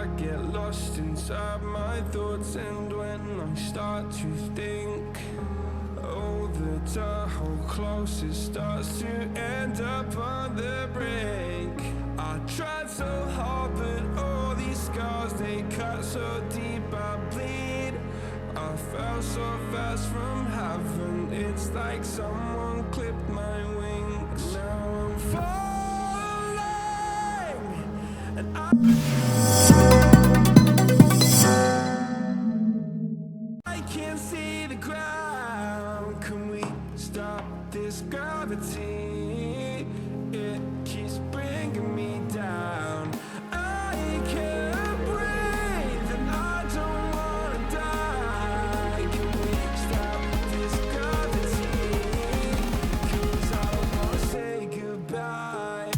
I get lost inside my thoughts, and when I start to think, oh, the door, how close it starts to end up on the brink. I tried so hard, but all these scars, they cut so deep, I bleed. I fell so fast from heaven, it's like someone clipped my wings. Now I'm falling, and I can't see the ground. Can we stop this gravity? It keeps bringing me down. I can't breathe and I don't wanna die. Can we stop this gravity? 'Cause I don't wanna say goodbye.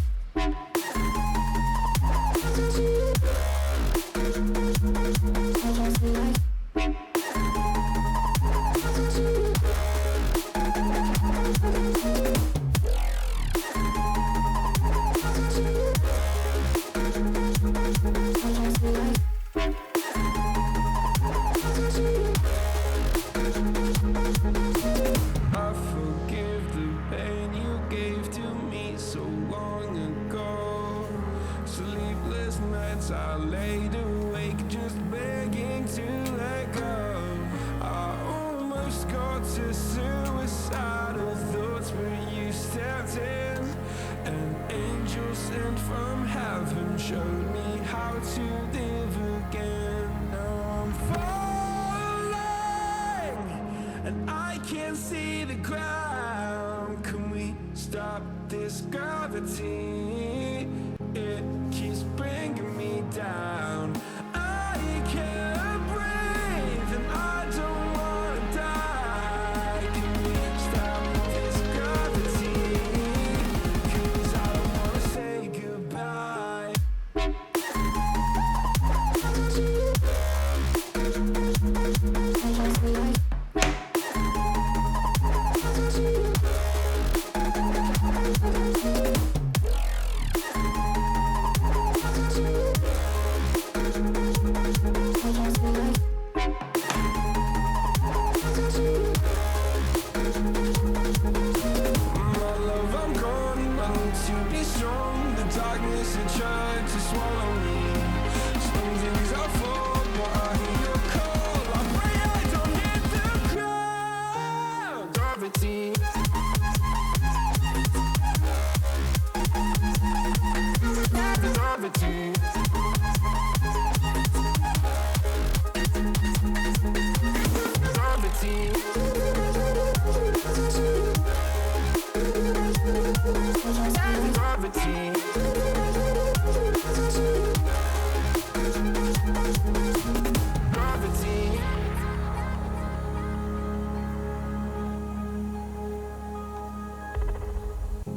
I forgive the pain you gave to me so long ago. Sleepless nights I laid awake just begging to let go. I almost got to suicidal thoughts, but you stepped in. An angel sent from heaven showed me how to live again. Now I'm falling, and I can't see the ground. Can we stop this gravity? It keeps bringing me down. I can't breathe and I don't wanna die. Can we stop this gravity? 'Cause I don't wanna say goodbye. My love, I'm gone. I need to be strong. The darkness it tried to swallow me. Some things I fall, but I hear your call. I pray I don't hit the ground. Gravity. Gravity. Gravity. Gravity. Gravity.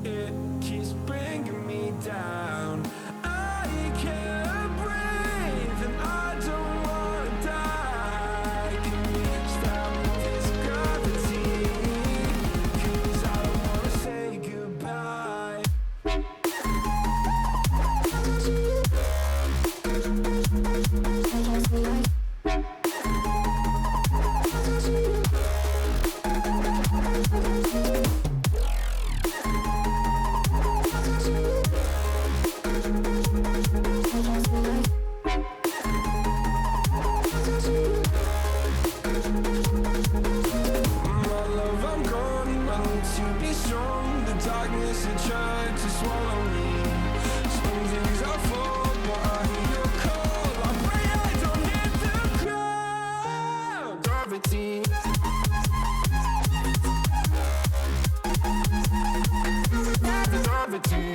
It keeps bringing me down. I can't breathe and I don't wanna die. Can we stop this gravity? 'Cause I don't wanna say goodbye. My love, I'm gone. I need to be strong. The darkness it tried to swallow me. Some things I fall, but I hear your call. I pray I don't hit the ground. Gravity. Gravity.